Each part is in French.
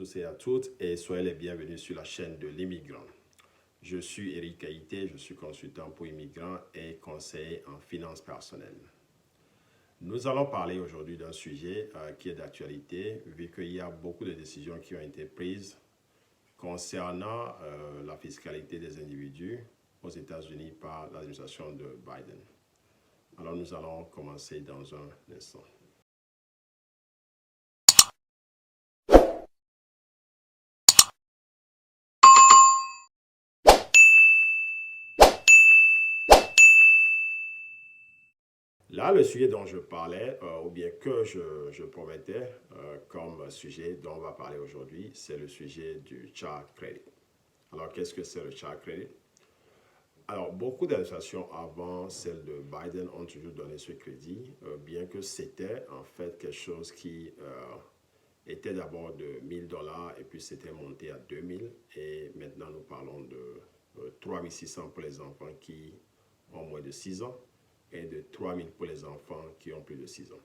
tous et à toutes et soyez les bienvenus sur la chaîne de l'immigrant. Je suis Éric Haïté, je suis consultant pour immigrants et conseiller en finances personnelles. Nous allons parler aujourd'hui d'un sujet qui est d'actualité vu qu'il y a beaucoup de décisions qui ont été prises concernant la fiscalité des individus aux États-Unis par l'administration de Biden. Alors nous allons commencer dans un instant. Là, le sujet dont je parlais, ou bien que je promettais comme sujet dont on va parler aujourd'hui, c'est le sujet du child credit. Alors, qu'est-ce que c'est le child credit? Alors, beaucoup d'administrations avant celle de Biden ont toujours donné ce crédit, bien que c'était en fait quelque chose qui était d'abord de 1 000 $ et puis c'était monté à 2 000 et maintenant nous parlons de 3 600 pour les enfants qui ont moins de 6 ans et de 3 000 pour les enfants qui ont plus de 6 ans.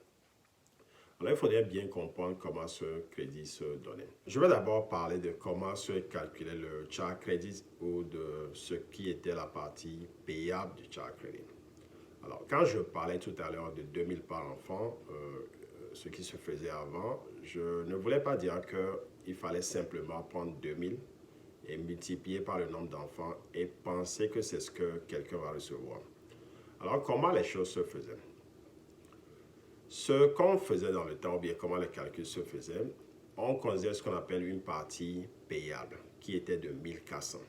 Alors, il faudrait bien comprendre comment ce crédit se donnait. Je vais d'abord parler de comment se calculait le child credit ou de ce qui était la partie payable du child credit. Alors, quand je parlais tout à l'heure de 2 000 par enfant, ce qui se faisait avant, je ne voulais pas dire qu'il fallait simplement prendre 2 000 et multiplier par le nombre d'enfants et penser que c'est ce que quelqu'un va recevoir. Alors, comment les choses se faisaient? Ce qu'on faisait dans le temps, ou bien comment les calculs se faisaient, on considère ce qu'on appelle une partie payable, qui était de 1 400.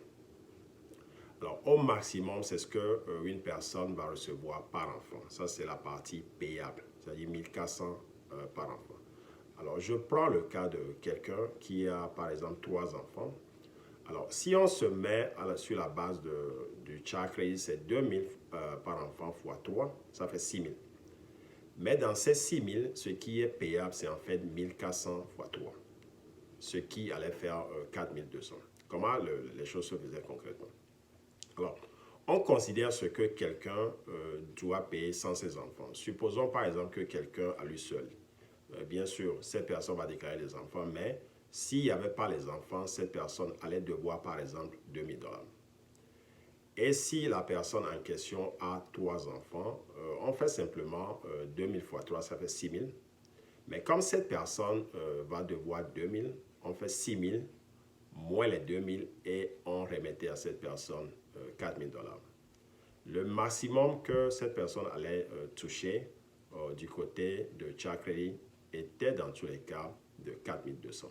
Alors, au maximum, c'est ce qu'une personne va recevoir par enfant. Ça, c'est la partie payable, c'est-à-dire 1 400 par enfant. Alors, je prends le cas de quelqu'un qui a, par exemple, 3 enfants. Alors, si on se met sur la base du child credit, c'est 2 000 par enfant fois 3, ça fait 6 000. Mais dans ces 6 000, ce qui est payable, c'est en fait 1 400 fois 3, ce qui allait faire 4 200. Comment les choses se faisaient concrètement? Alors, on considère ce que quelqu'un doit payer sans ses enfants. Supposons par exemple que quelqu'un à lui seul. Bien sûr, cette personne va déclarer des enfants, mais s'il n'y avait pas les enfants, cette personne allait devoir, par exemple, 2 000 $. Et si la personne en question a 3 enfants, on fait simplement 2 000 fois 3, ça fait 6 000. Mais comme cette personne va devoir 2 000, on fait 6 000 moins les 2 000 et on remettait à cette personne 4 000 $. Le maximum que cette personne allait toucher du côté de child credit était dans tous les cas de 4 200.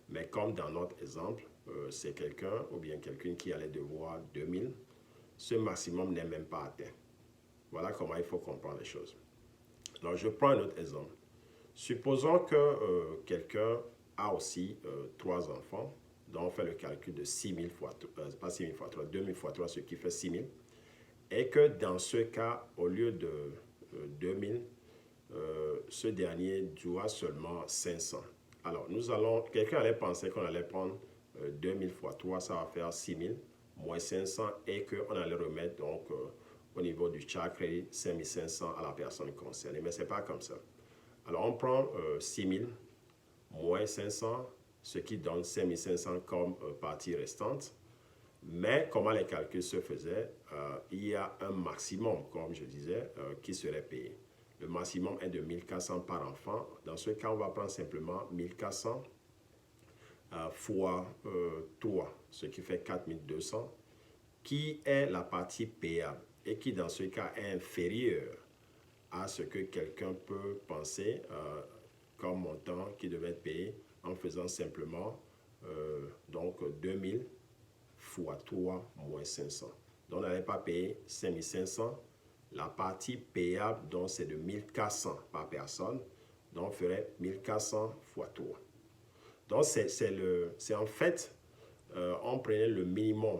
Mais comme dans notre exemple, c'est quelqu'un ou bien quelqu'une qui allait devoir 2 000, ce maximum n'est même pas atteint. Voilà comment il faut comprendre les choses. Alors, je prends un autre exemple. Supposons que quelqu'un a aussi 3 enfants, donc on fait le calcul de 6 000 fois, pas 6 000 fois 3, 2 000 fois 3, ce qui fait 6 000. Et que dans ce cas, au lieu de 2 000, ce dernier doit seulement 500. Alors, quelqu'un allait penser qu'on allait prendre 2 000 fois 3, ça va faire 6 000, moins 500, et qu'on allait remettre donc au niveau du child credit 5 500 à la personne concernée. Mais ce n'est pas comme ça. Alors, on prend 6 000 moins 500, ce qui donne 5 500 comme partie restante. Mais comment les calculs se faisaient, il y a un maximum, comme je disais, qui serait payé. Le maximum est de 1 400 par enfant. Dans ce cas, on va prendre simplement 1 400 fois 3, ce qui fait 4 200, qui est la partie payable et qui, dans ce cas, est inférieure à ce que quelqu'un peut penser comme montant qui devait être payé en faisant simplement donc 2 000 fois 3 moins 500. Donc, on n'allait pas payer 5 500. La partie payable, donc, c'est de 1 400 par personne. Donc, on ferait 1 400 fois 3. Donc, c'est en fait, on prenait le minimum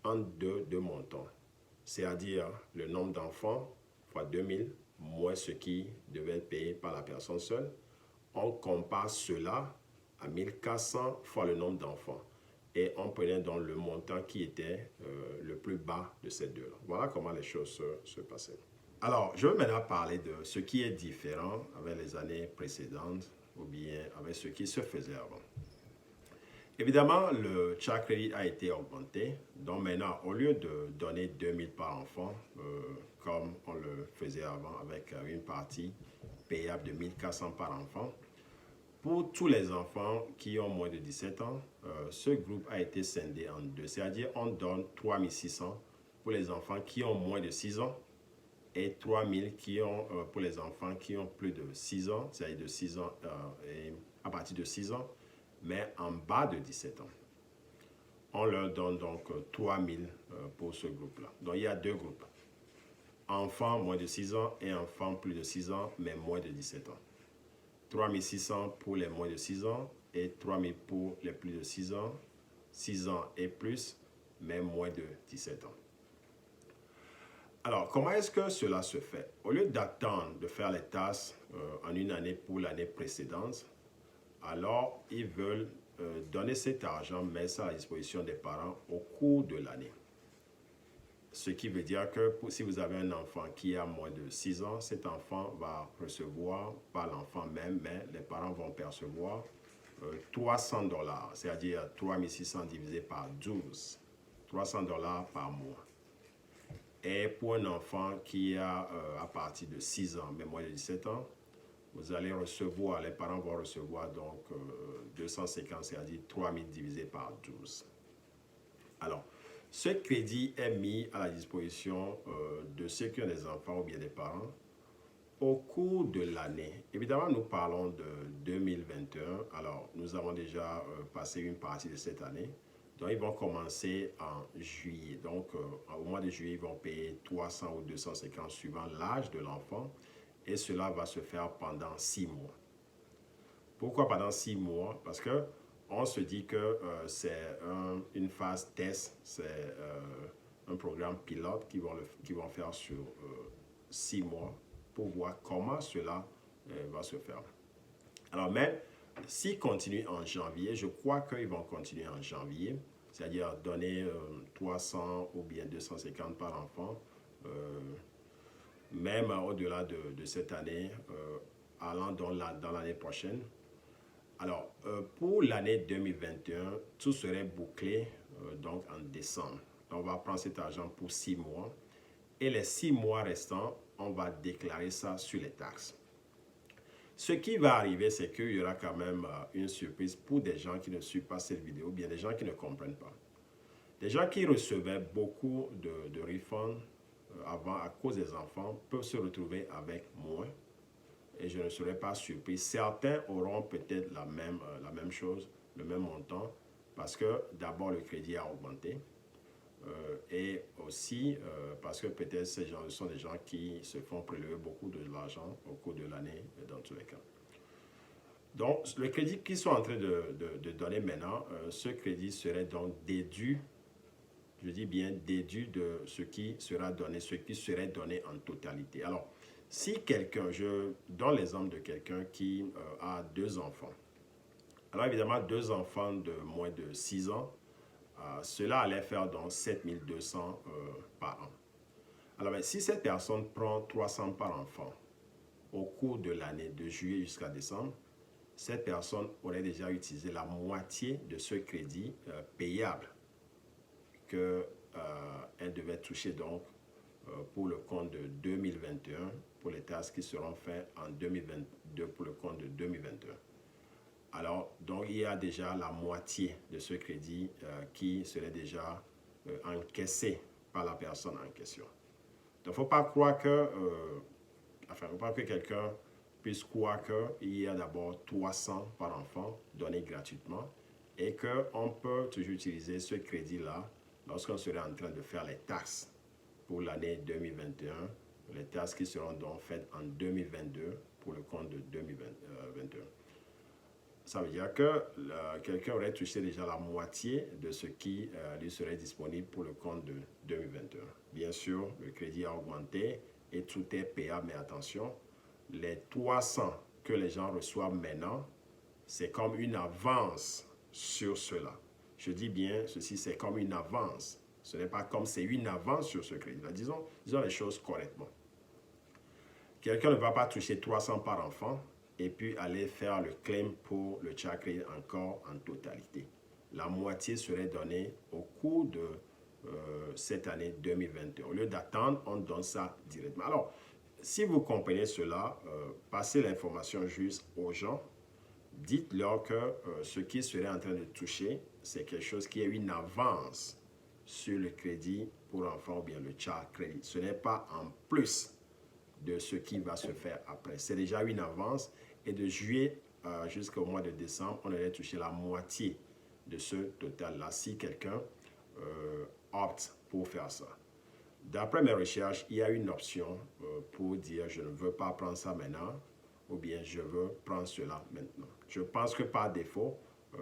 entre deux montants, c'est-à-dire le nombre d'enfants fois 2 000 moins ce qui devait être payé par la personne seule. On compare cela à 1 400 fois le nombre d'enfants. Et on prenait donc le montant qui était le plus bas de ces deux-là. Voilà comment les choses se passaient. Alors, je veux maintenant parler de ce qui est différent avec les années précédentes ou bien avec ce qui se faisait avant. Évidemment, le child credit a été augmenté. Donc maintenant, au lieu de donner 2000 par enfant, comme on le faisait avant avec une partie payable de 1400 par enfant, pour tous les enfants qui ont moins de 17 ans, ce groupe a été scindé en deux. C'est-à-dire, on donne 3600 pour les enfants qui ont moins de 6 ans et 3000 pour les enfants qui ont plus de 6 ans, c'est-à-dire de 6 ans et à partir de 6 ans, mais en bas de 17 ans. On leur donne donc 3000 pour ce groupe-là. Donc il y a deux groupes. Enfants moins de 6 ans et enfants plus de 6 ans, mais moins de 17 ans. 3600 pour les moins de 6 ans et 3000 pour les plus de 6 ans, 6 ans et plus, mais moins de 17 ans. Alors, comment est-ce que cela se fait? Au lieu d'attendre de faire les tasses en une année pour l'année précédente, alors ils veulent donner cet argent, mettre ça à la disposition des parents au cours de l'année. Ce qui veut dire que si vous avez un enfant qui a moins de 6 ans, cet enfant va recevoir, pas l'enfant même, mais les parents vont percevoir $300, c'est-à-dire 3600 divisé par 12, $300 par mois. Et pour un enfant qui a à partir de 6 ans, mais moins de 17 ans, vous allez recevoir, les parents vont recevoir donc 250, c'est-à-dire 3000 divisé par 12. Alors, ce crédit est mis à la disposition de ceux qui ont des enfants ou bien des parents au cours de l'année. Évidemment, nous parlons de 2021. Alors, nous avons déjà passé une partie de cette année. Donc, ils vont commencer en juillet. Donc, au mois de juillet, ils vont payer 300 ou 250 suivant l'âge de l'enfant. Et cela va se faire pendant 6 mois. Pourquoi pendant 6 mois? Parce que on se dit que c'est une phase test, c'est un programme pilote qu'ils vont faire sur 6 mois pour voir comment cela va se faire. Alors même s'ils continuent en janvier, je crois qu'ils vont continuer en janvier, c'est-à-dire donner 300 ou bien 250 par enfant, même au-delà de cette année, allant dans l'année prochaine. Alors, pour l'année 2021, tout serait bouclé donc en décembre. On va prendre cet argent pour 6 mois. Et les 6 mois restants, on va déclarer ça sur les taxes. Ce qui va arriver, c'est qu'il y aura quand même une surprise pour des gens qui ne suivent pas cette vidéo, ou bien des gens qui ne comprennent pas. Des gens qui recevaient beaucoup de refunds avant à cause des enfants peuvent se retrouver avec moins. Et je ne serais pas surpris. Certains auront peut-être la même chose, le même montant, parce que d'abord le crédit a augmenté et aussi parce que peut-être ces gens sont des gens qui se font prélever beaucoup de l'argent au cours de l'année dans tous les cas. Donc, le crédit qu'ils sont en train de donner maintenant, ce crédit serait donc déduit, je dis bien déduit de ce qui sera donné, ce qui serait donné en totalité. Alors, si quelqu'un, je donne l'exemple de quelqu'un qui a 2 enfants. Alors évidemment, 2 enfants de moins de 6 ans, cela allait faire donc 7200 par an. Alors si cette personne prend 300 par enfant au cours de l'année, de juillet jusqu'à décembre, cette personne aurait déjà utilisé la moitié de ce crédit payable qu'elle devait toucher donc pour le compte de 2021, pour les tasks qui seront faites en 2022 pour le compte de 2021. Alors, donc, il y a déjà la moitié de ce crédit qui serait déjà encaissé par la personne en question. Donc, il ne faut pas croire que, faut pas que quelqu'un puisse croire qu'il y a d'abord 300 par enfant donnés gratuitement et qu'on peut toujours utiliser ce crédit-là lorsqu'on serait en train de faire les taxes pour l'année 2021, les tasks qui seront donc faites en 2022 pour le compte de 2021. Ça veut dire que quelqu'un aurait touché déjà la moitié de ce qui lui serait disponible pour le compte de 2021. Bien sûr, le crédit a augmenté et tout est payable, mais attention, les 300 que les gens reçoivent maintenant, c'est comme une avance sur cela. Je dis bien, ceci c'est comme une avance. Ce n'est pas comme c'est une avance sur ce crédit-là. Disons les choses correctement. Quelqu'un ne va pas toucher 300 par enfant et puis aller faire le claim pour le child credit encore en totalité. la moitié serait donnée au cours de cette année 2021. Au lieu d'attendre, on donne ça directement. Alors, si vous comprenez cela, passez l'information juste aux gens. Dites-leur que ce qu'ils seraient en train de toucher, c'est quelque chose qui est une avance sur le crédit pour enfants ou bien le child credit. Ce n'est pas en plus de ce qui va se faire après. C'est déjà une avance et de juillet jusqu'au mois de décembre, on allait toucher la moitié de ce total-là si quelqu'un opte pour faire ça. D'après mes recherches, il y a une option pour dire je ne veux pas prendre ça maintenant ou bien je veux prendre cela maintenant. Je pense que par défaut,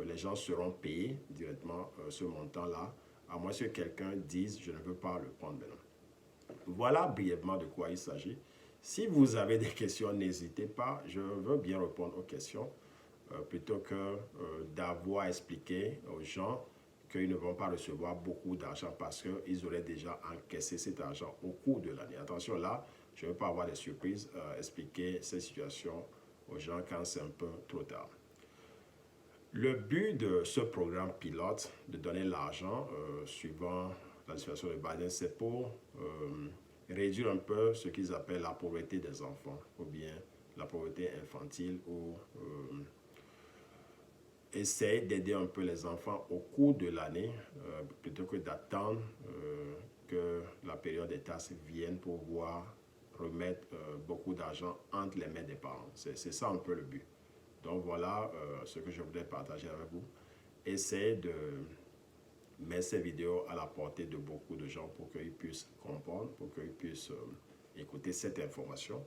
les gens seront payés directement ce montant-là, à moins que quelqu'un dise je ne veux pas le prendre maintenant. Voilà brièvement de quoi il s'agit. Si vous avez des questions, n'hésitez pas. Je veux bien répondre aux questions plutôt que d'avoir expliqué aux gens qu'ils ne vont pas recevoir beaucoup d'argent parce qu'ils auraient déjà encaissé cet argent au cours de l'année. Attention là, je ne veux pas avoir des surprises, expliquer cette situation aux gens quand c'est un peu trop tard. Le but de ce programme pilote, de donner l'argent suivant la situation de Biden, c'est pour réduire un peu ce qu'ils appellent la pauvreté des enfants ou bien la pauvreté infantile ou essayer d'aider un peu les enfants au cours de l'année plutôt que d'attendre que la période des taxes vienne pour pouvoir remettre beaucoup d'argent entre les mains des parents. C'est ça un peu le but. Donc voilà ce que je voudrais partager avec vous. Essayez de mettre ces vidéos à la portée de beaucoup de gens pour qu'ils puissent comprendre, pour qu'ils puissent écouter cette information,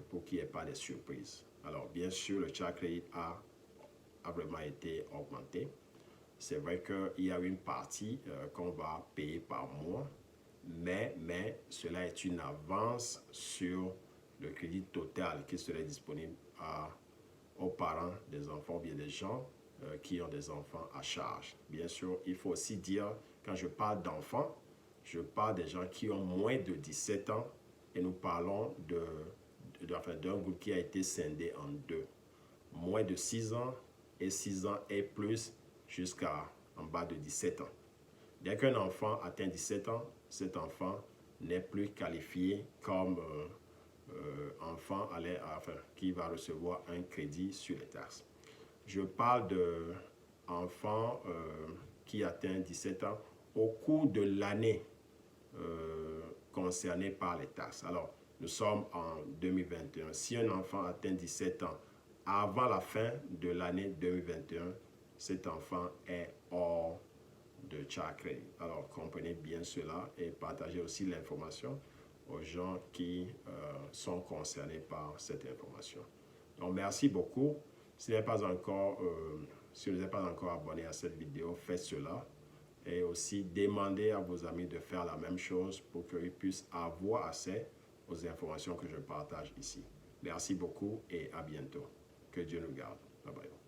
pour qu'il n'y ait pas de surprises. Alors bien sûr, le child credit a vraiment été augmenté. C'est vrai qu'il y a une partie qu'on va payer par mois, mais cela est une avance sur le crédit total qui serait disponible aux parents des enfants ou bien des gens qui ont des enfants à charge. Bien sûr, il faut aussi dire, quand je parle d'enfants, je parle des gens qui ont moins de 17 ans et nous parlons d'un groupe qui a été scindé en deux. Moins de 6 ans et 6 ans et plus jusqu'à en bas de 17 ans. Dès qu'un enfant atteint 17 ans, cet enfant n'est plus qualifié comme enfant qui va recevoir un crédit sur les taxes. Je parle d'enfants qui atteignent 17 ans au cours de l'année concernée par les taxes. Alors, nous sommes en 2021. Si un enfant atteint 17 ans avant la fin de l'année 2021, cet enfant est hors de child credit. Alors, comprenez bien cela et partagez aussi l'information aux gens qui sont concernés par cette information. Donc, merci beaucoup. Si vous n'êtes pas encore abonné à cette vidéo, faites cela. Et aussi, demandez à vos amis de faire la même chose pour qu'ils puissent avoir accès aux informations que je partage ici. Merci beaucoup et à bientôt. Que Dieu nous garde. Bye bye.